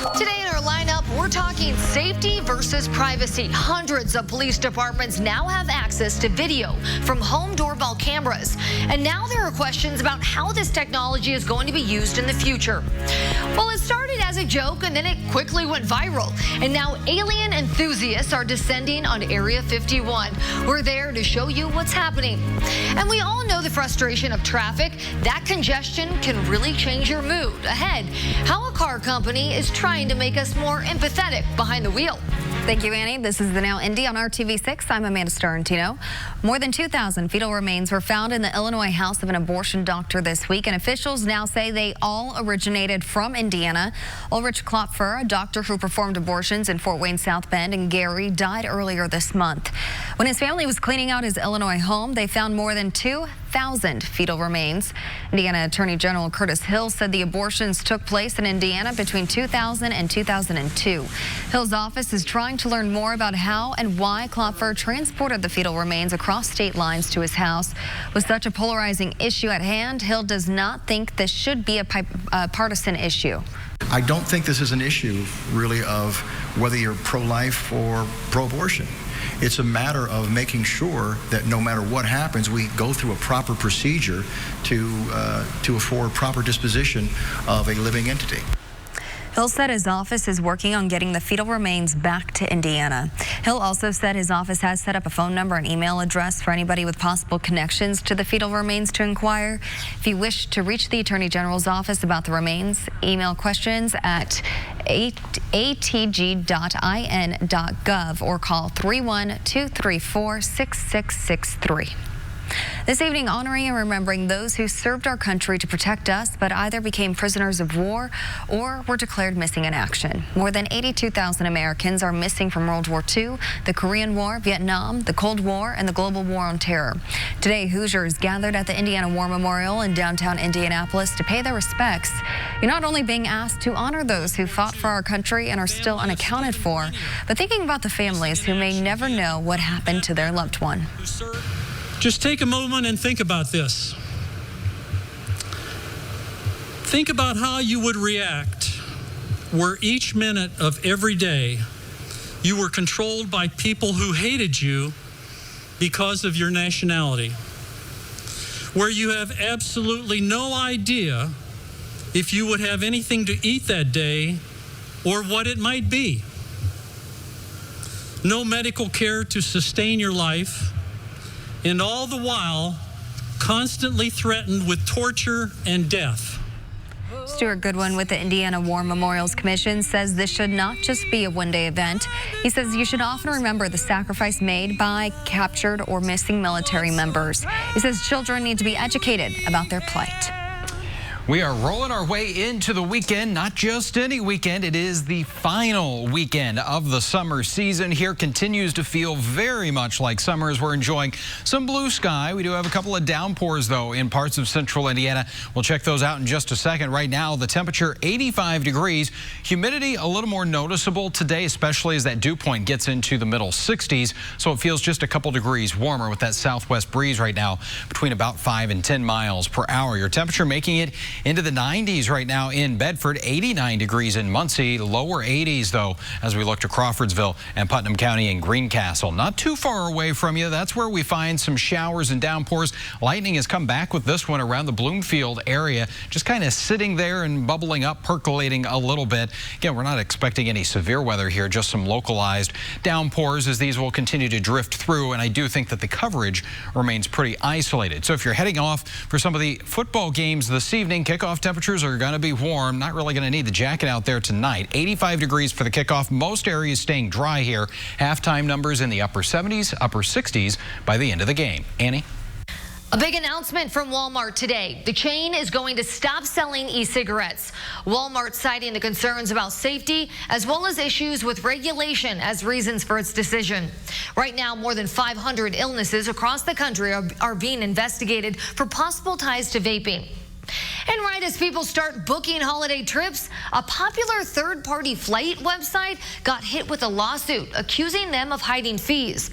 Today in our lineup, we're talking safety versus privacy. Hundreds of police departments now have access to video from home doorbell cameras. And now there are questions about how this technology is going to be used in the future. Well, it started as a joke and then it quickly went viral. And now alien enthusiasts are descending on Area 51. We're there to show you what's happening. And we all know the frustration of traffic. That congestion can really change your mood. Ahead, how a car company is trying to make us more empathetic behind the wheel. Thank you, Annie. This is the Now Indy on RTV6. I'm Amanda Starantino. More than 2,000 fetal remains were found in the Illinois house of an abortion doctor this week, and officials now say they all originated from Indiana. Ulrich Klopfer, a doctor who performed abortions in Fort Wayne, South Bend, and Gary, died earlier this month. When his family was cleaning out his Illinois home, they found more than 2,000 fetal remains. Indiana Attorney General Curtis Hill said the abortions took place in Indiana between 2000 and 2002. Hill's office is trying to learn more about how and why Klopfer transported the fetal remains across state lines to his house. With such a polarizing issue at hand, Hill does not think this should be a partisan issue. I don't think this is an issue, really, of whether you're pro-life or pro-abortion. It's a matter of making sure that no matter what happens, we go through a proper procedure to afford proper disposition of a living entity. Hill said his office is working on getting the fetal remains back to Indiana. Hill also said his office has set up a phone number and email address for anybody with possible connections to the fetal remains to inquire. If you wish to reach the Attorney General's office about the remains, email questions at atg.in.gov or call 31234-6663. This evening, honoring and remembering those who served our country to protect us, but either became prisoners of war or were declared missing in action. More than 82,000 Americans are missing from World War II, the Korean War, Vietnam, the Cold War, and the global war on terror. Today, Hoosiers gathered at the Indiana War Memorial in downtown Indianapolis to pay their respects. You're not only being asked to honor those who fought for our country and are still unaccounted for, but thinking about the families who may never know what happened to their loved one. Just take a moment and think about this. Think about how you would react were each minute of every day you were controlled by people who hated you because of your nationality, where you have absolutely no idea if you would have anything to eat that day or what it might be. No medical care to sustain your life, and all the while constantly threatened with torture and death. Stuart Goodwin with the Indiana War Memorials Commission says this should not just be a one-day event. He says you should often remember the sacrifice made by captured or missing military members. He says children need to be educated about their plight. We are rolling our way into the weekend, not just any weekend. It is the final weekend of the summer season. Here continues to feel very much like summer as we're enjoying some blue sky. We do have a couple of downpours, though, in parts of central Indiana. We'll check those out in just a second. Right now, the temperature 85 degrees. Humidity a little more noticeable today, especially as that dew point gets into the middle 60s. So it feels just a couple degrees warmer with that southwest breeze right now between about 5 and 10 miles per hour. Your temperature making it into the 90s right now in Bedford, 89 degrees in Muncie, lower 80s, though, as we look to Crawfordsville and Putnam County and Greencastle. Not too far away from you. That's where we find some showers and downpours. Lightning has come back with this one around the Bloomfield area, just kind of sitting there and bubbling up, percolating a little bit. Again, we're not expecting any severe weather here, just some localized downpours as these will continue to drift through, and I do think that the coverage remains pretty isolated. So if you're heading off for some of the football games this evening, kickoff temperatures are going to be warm. Not really going to need the jacket out there tonight. 85 degrees for the kickoff. Most areas staying dry here. Halftime numbers in the upper 70s, upper 60s by the end of the game. Annie? A big announcement from Walmart today. The chain is going to stop selling e-cigarettes. Walmart citing the concerns about safety as well as issues with regulation as reasons for its decision. Right now, more than 500 illnesses across the country are being investigated for possible ties to vaping. And right as people start booking holiday trips, a popular third-party flight website got hit with a lawsuit accusing them of hiding fees.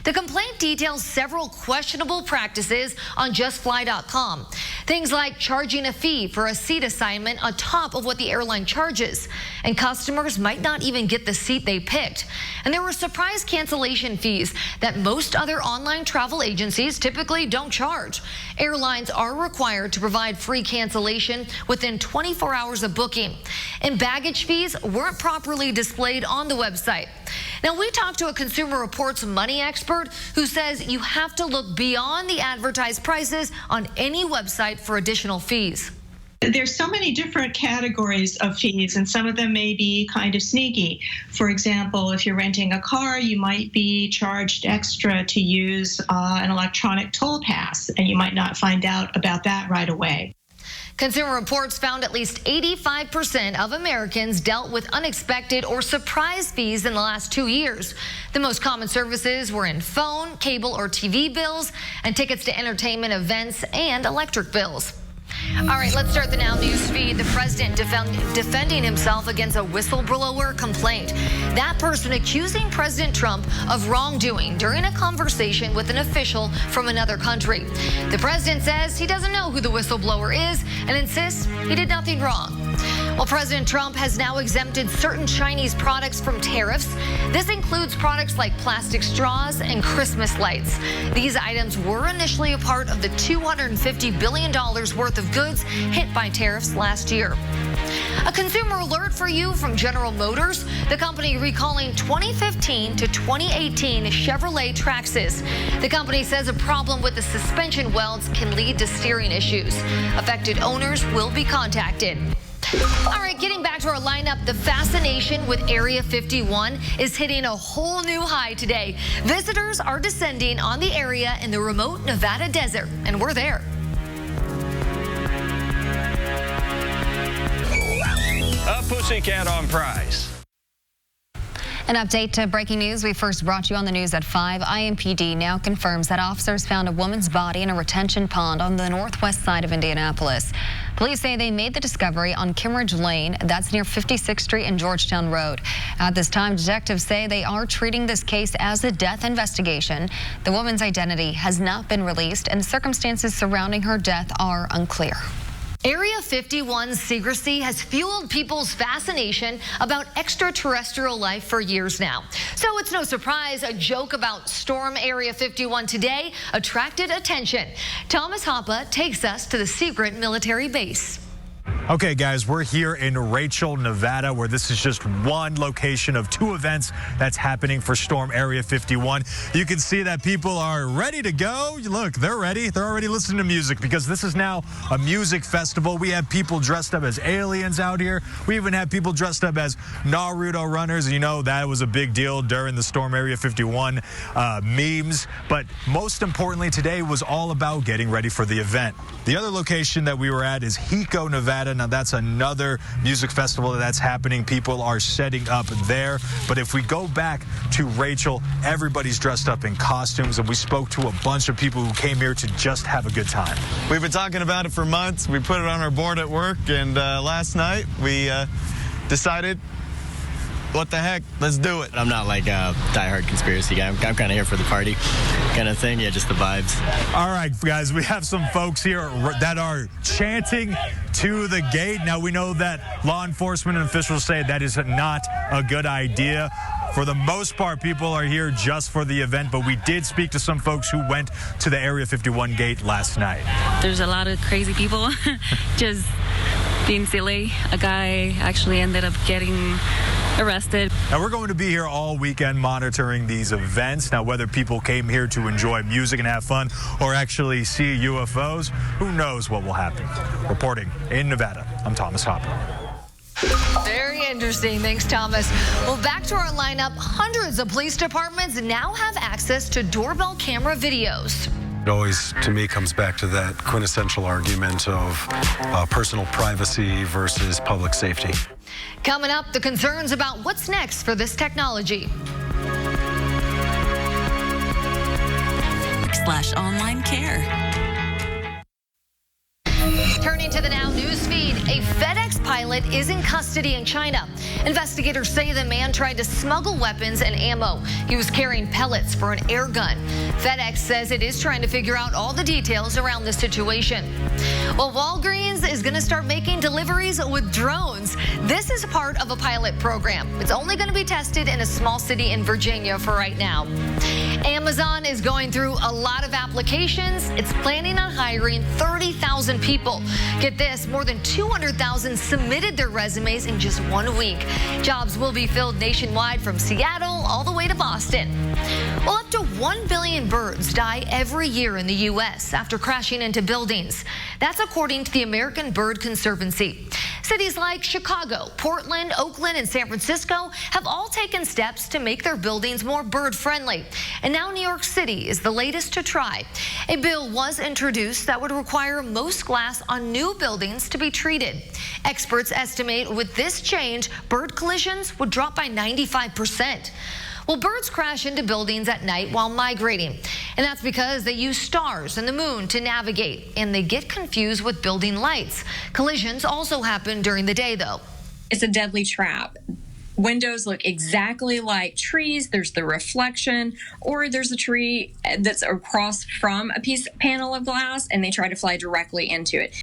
The complaint details several questionable practices on justfly.com. Things like charging a fee for a seat assignment on top of what the airline charges. And customers might not even get the seat they picked. And there were surprise cancellation fees that most other online travel agencies typically don't charge. Airlines are required to provide free cancellation within 24 hours of booking. And baggage fees weren't properly displayed on the website. Now, we talked to a Consumer Reports money expert who says you have to look beyond the advertised prices on any website for additional fees. There's so many different categories of fees, and some of them may be kind of sneaky. For example, if you're renting a car, you might be charged extra to use an electronic toll pass, and you might not find out about that right away. Consumer Reports found at least 85% of Americans dealt with unexpected or surprise fees in the last 2 years. The most common services were in phone, cable, or TV bills, and tickets to entertainment events and electric bills. All right, let's start the Now News feed. The president defending himself against a whistleblower complaint. That person accusing President Trump of wrongdoing during a conversation with an official from another country. The president says he doesn't know who the whistleblower is and insists he did nothing wrong. Well, President Trump has now exempted certain Chinese products from tariffs. This includes products like plastic straws and Christmas lights. These items were initially a part of the $250 billion worth of goods hit by tariffs last year. A consumer alert for you from General Motors, the company recalling 2015 to 2018 Chevrolet Traxxas. The company says a problem with the suspension welds can lead to steering issues. Affected owners will be contacted. All right, getting back to our lineup, the fascination with Area 51 is hitting a whole new high today. Visitors are descending on the area in the remote Nevada desert, and we're there. A pussycat on prize. An update to breaking news we first brought you on the news at 5. IMPD now confirms that officers found a woman's body in a retention pond on the northwest side of Indianapolis. Police say they made the discovery on Kimmeridge Lane. That's near 56th Street and Georgetown Road. At this time, detectives say they are treating this case as a death investigation. The woman's identity has not been released, and the circumstances surrounding her death are unclear. Area 51's secrecy has fueled people's fascination about extraterrestrial life for years now. So it's no surprise a joke about Storm Area 51 today attracted attention. Thomas Hoppe takes us to the secret military base. Okay, guys, we're here in Rachel, Nevada, where this is just one location of two events that's happening for Storm Area 51. You can see that people are ready to go. Look, they're ready. They're already listening to music because this is now a music festival. We have people dressed up as aliens out here. We even have people dressed up as Naruto runners. You know, that was a big deal during the Storm Area 51 memes. But most importantly, today was all about getting ready for the event. The other location that we were at is Hiko, Nevada. Now, that's another music festival that's happening. People are setting up there. But if we go back to Rachel, everybody's dressed up in costumes, and we spoke to a bunch of people who came here to just have a good time. We've been talking about it for months. We put it on our board at work, and last night we decided, what the heck, let's do it. I'm not like a diehard conspiracy guy. I'm kind of here for the party kind of thing. Yeah, just the vibes. All right, guys, we have some folks here that are chanting to the gate. Now, we know that law enforcement and officials say that is not a good idea. For the most part, people are here just for the event, but we did speak to some folks who went to the Area 51 gate last night. There's a lot of crazy people just being silly. A guy actually ended up getting arrested. Now, we're going to be here all weekend monitoring these events. Now, whether people came here to enjoy music and have fun or actually see UFOs, who knows what will happen. Reporting in Nevada, I'm Thomas Hoppe. Very interesting. Thanks, Thomas. Well, back to our lineup. Hundreds of police departments now have access to doorbell camera videos. It always, to me, comes back to that quintessential argument of personal privacy versus public safety. Coming up, the concerns about what's next for this technology. /online care. Turning to the Now News A FedEx pilot is in custody in China. Investigators say the man tried to smuggle weapons and ammo. He was carrying pellets for an air gun. FedEx says it is trying to figure out all the details around the situation. Well, Walgreens is going to start making deliveries with drones. This is part of a pilot program. It's only going to be tested in a small city in Virginia for right now. Amazon is going through a lot of applications. It's planning on hiring 30,000 people. Get this, more than 200,000 submitted their resumes in just 1 week. Jobs will be filled nationwide from Seattle all the way to Boston. Well, up to 1 billion birds die every year in the U.S. after crashing into buildings. That's according to the American Bird Conservancy. Cities like Chicago, Portland, Oakland, and San Francisco have all taken steps to make their buildings more bird-friendly. And now New York City is the latest to try. A bill was introduced that would require most glass on new buildings to be treated. Experts estimate with this change, bird collisions would drop by 95%. Well, birds crash into buildings at night while migrating, and that's because they use stars and the moon to navigate, and they get confused with building lights. Collisions also happen during the day, though. It's a deadly trap. Windows look exactly like trees. There's the reflection, or there's a tree that's across from a panel of glass, and they try to fly directly into it.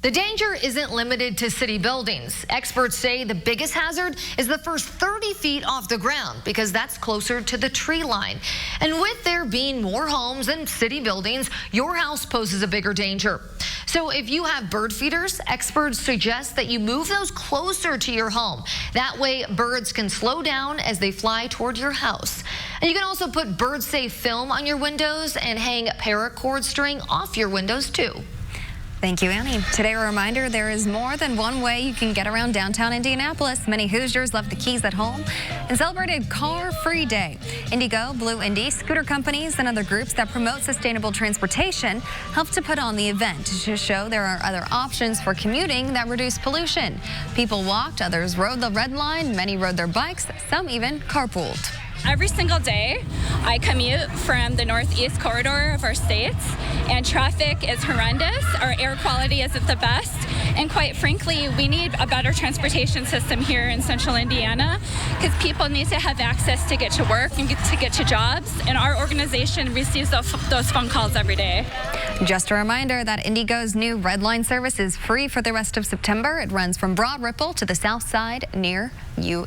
The danger isn't limited to city buildings. Experts say the biggest hazard is the first 30 feet off the ground because that's closer to the tree line. And with there being more homes and city buildings, your house poses a bigger danger. So if you have bird feeders, experts suggest that you move those closer to your home. That way, birds can slow down as they fly toward your house. And you can also put bird-safe film on your windows and hang paracord string off your windows, too. Thank you, Annie. Today, a reminder, there is more than one way you can get around downtown Indianapolis. Many Hoosiers left the keys at home and celebrated Car-Free Day. Indigo, Blue Indy, scooter companies, and other groups that promote sustainable transportation helped to put on the event to show there are other options for commuting that reduce pollution. People walked, others rode the red line, many rode their bikes, some even carpooled. Every single day, I commute from the northeast corridor of our states, and traffic is horrendous. Our air quality isn't the best, and quite frankly, we need a better transportation system here in central Indiana because people need to have access to get to work and to get to jobs, and our organization receives those phone calls every day. Just a reminder that Indigo's new Red Line service is free for the rest of September. It runs from Broad Ripple to the south side near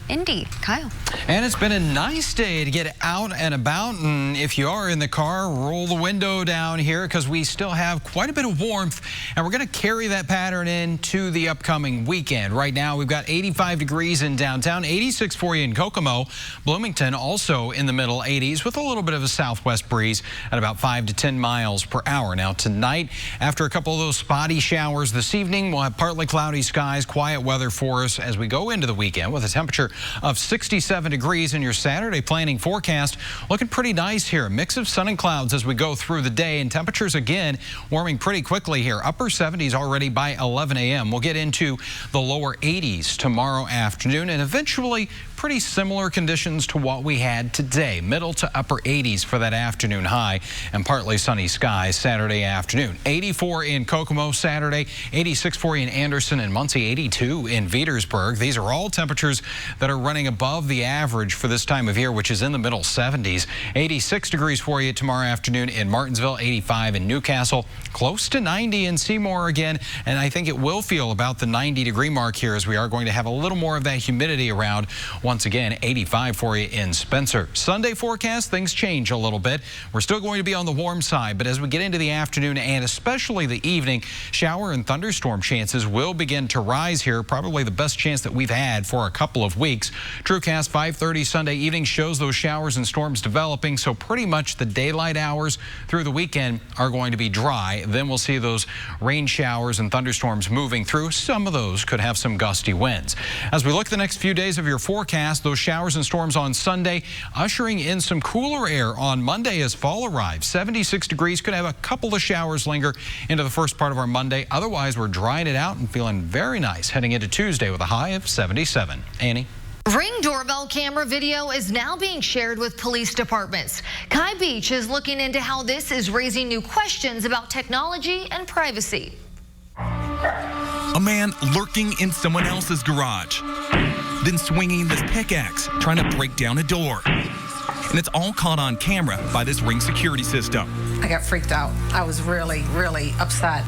Indy. Kyle. And it's been a nice day to get out and about, and if you are in the car, roll the window down here because we still have quite a bit of warmth, and we're going to carry that pattern into the upcoming weekend. Right now, we've got 85 degrees in downtown, 86 for you in Kokomo. Bloomington also in the middle 80s with a little bit of a southwest breeze at about 5 to 10 miles per hour. Now, tonight, after a couple of those spotty showers this evening, we'll have partly cloudy skies, quiet weather for us as we go into the weekend with a temperature of 67 degrees in your Saturday planning forecast. Looking pretty nice here. A mix of sun and clouds as we go through the day, and temperatures again warming pretty quickly here. Upper 70s already by 11 a.m. We'll get into the lower 80s tomorrow afternoon, and eventually pretty similar conditions to what we had today. Middle to upper 80s for that afternoon high, and partly sunny skies Saturday afternoon. 84 in Kokomo Saturday, 86 for you in Anderson and Muncie, 82 in Petersburg. These are all temperatures that are running above the average for this time of year, which is in the middle 70s. 86 degrees for you tomorrow afternoon in Martinsville, 85 in Newcastle, close to 90 in Seymour again, and I think it will feel about the 90-degree mark here as we are going to have a little more of that humidity around. Once again, 85 for you in Spencer. Sunday forecast, things change a little bit. We're still going to be on the warm side, but as we get into the afternoon and especially the evening, shower and thunderstorm chances will begin to rise here. Probably the best chance that we've had for a couple of weeks. TrueCast 5:30 Sunday evening shows those showers and storms developing, so pretty much the daylight hours through the weekend are going to be dry. Then we'll see those rain showers and thunderstorms moving through. Some of those could have some gusty winds. As we look at the next few days of your forecast, those showers and storms on Sunday, ushering in some cooler air on Monday as fall arrives. 76 degrees, could have a couple of showers linger into the first part of our Monday. Otherwise, we're drying it out and feeling very nice heading into Tuesday with a high of 77. Annie? Ring doorbell camera video is now being shared with police departments. Kai Beach is looking into how this is raising new questions about technology and privacy. A man lurking in someone else's garage, then swinging this pickaxe, trying to break down a door. And it's all caught on camera by this Ring security system. I got freaked out. I was really, really upset.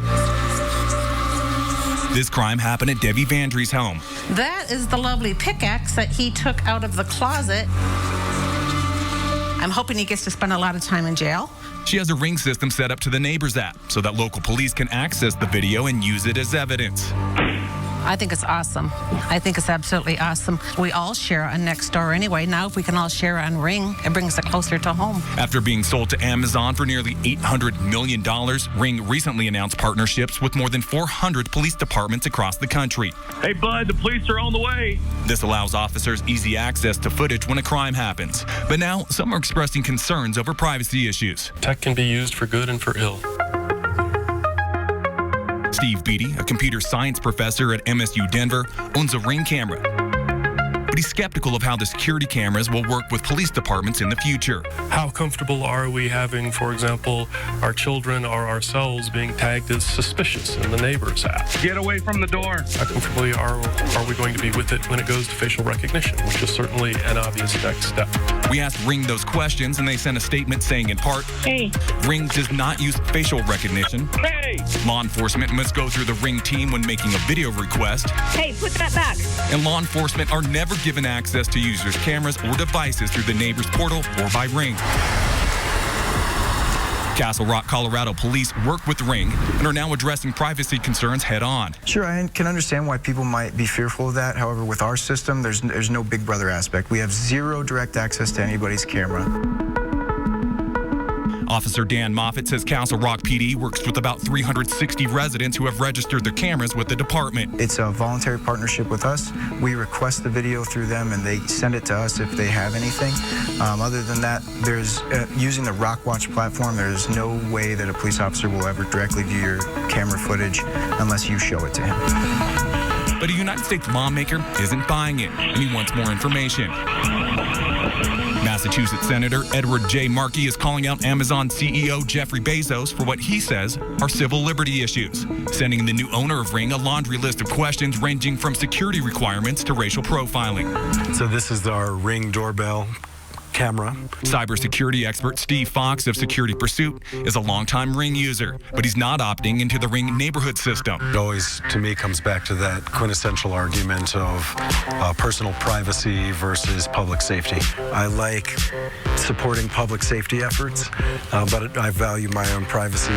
This crime happened at Debbie Vandry's home. That is the lovely pickaxe that he took out of the closet. I'm hoping he gets to spend a lot of time in jail. She has a Ring system set up to the Neighbors app so that local police can access the video and use it as evidence. I think it's awesome. I think it's absolutely awesome. We all share on Nextdoor anyway. Now if we can all share on Ring, it brings it closer to home. After being sold to Amazon for nearly $800 million, Ring recently announced partnerships with more than 400 police departments across the country. Hey, bud, the police are on the way. This allows officers easy access to footage when a crime happens. But now, some are expressing concerns over privacy issues. Tech can be used for good and for ill. Steve Beatty, a computer science professor at MSU Denver, owns a Ring camera. But he's skeptical of how the security cameras will work with police departments in the future. How comfortable are we having, for example, our children or ourselves being tagged as suspicious in the Neighbors app? Get away from the door. How comfortably are we going to be with it when it goes to facial recognition, which is certainly an obvious next step? We asked Ring those questions, and they sent a statement saying, in part, Hey. Ring does not use facial recognition. Hey! Law enforcement must go through the Ring team when making a video request. Hey, put that back. And law enforcement are never given access to users' cameras or devices through the Neighbors portal or by Ring. Castle Rock, Colorado police work with Ring and are now addressing privacy concerns head on. Sure, I can understand why people might be fearful of that. However, with our system, there's no Big Brother aspect. We have zero direct access to anybody's camera. Officer Dan Moffitt says Castle Rock PD works with about 360 residents who have registered their cameras with the department. It's a voluntary partnership with us. We request the video through them, and they send it to us if they have anything. Other than that, there's using the Rockwatch platform, there's no way that a police officer will ever directly view your camera footage unless you show it to him. But a United States lawmaker isn't buying it, and he wants more information. Massachusetts Senator Edward J. Markey is calling out Amazon CEO Jeffrey Bezos for what he says are civil liberty issues, sending the new owner of Ring a laundry list of questions ranging from security requirements to racial profiling. So this is our Ring doorbell camera. Cybersecurity expert Steve Fox of Security Pursuit is a longtime Ring user, but he's not opting into the Ring neighborhood system. It always, to me, comes back to that quintessential argument of personal privacy versus public safety. I like supporting public safety efforts, but I value my own privacy.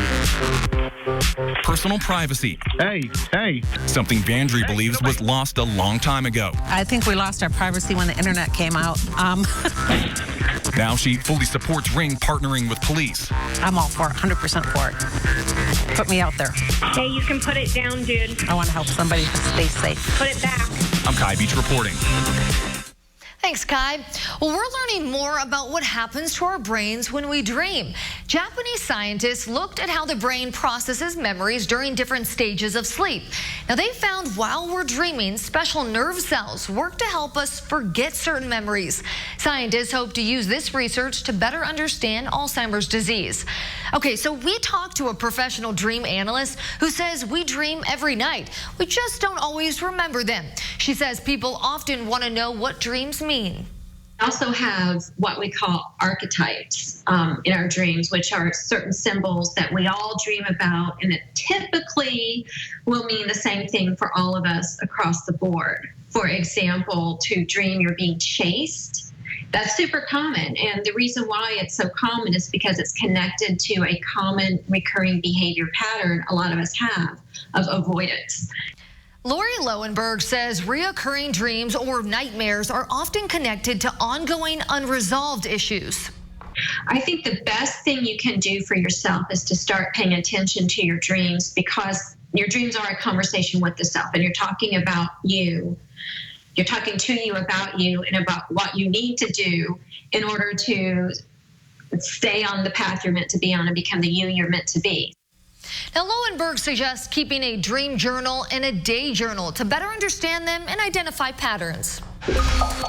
Personal privacy. Hey. Something Vandry believes was lost a long time ago. I think we lost our privacy when the internet came out. Now she fully supports Ring partnering with police. I'm all for it, 100% for it. Put me out there. Hey, you can put it down, dude. I want to help somebody stay safe. Put it back. I'm Kai Beach reporting. Thanks, Kai. Well, we're learning more about what happens to our brains when we dream. Japanese scientists looked at how the brain processes memories during different stages of sleep. Now, they found while we're dreaming, special nerve cells work to help us forget certain memories. Scientists hope to use this research to better understand Alzheimer's disease. Okay, so we talked to a professional dream analyst who says we dream every night. We just don't always remember them. She says people often want to know what dreams mean. We also have what we call archetypes in our dreams, which are certain symbols that we all dream about, and it typically will mean the same thing for all of us across the board. For example, to dream you're being chased. That's super common, and the reason why it's so common is because it's connected to a common recurring behavior pattern a lot of us have of avoidance. Lori Lowenberg says reoccurring dreams or nightmares are often connected to ongoing unresolved issues. I think the best thing you can do for yourself is to start paying attention to your dreams, because your dreams are a conversation with the self, and you're talking about you. You're talking to you about you and about what you need to do in order to stay on the path you're meant to be on and become the you you're meant to be. Now, Lowenberg suggests keeping a dream journal and a day journal to better understand them and identify patterns.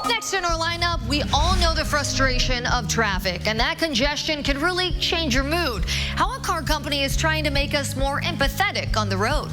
Next in our lineup, we all know the frustration of traffic, and that congestion can really change your mood. How a car company is trying to make us more empathetic on the road.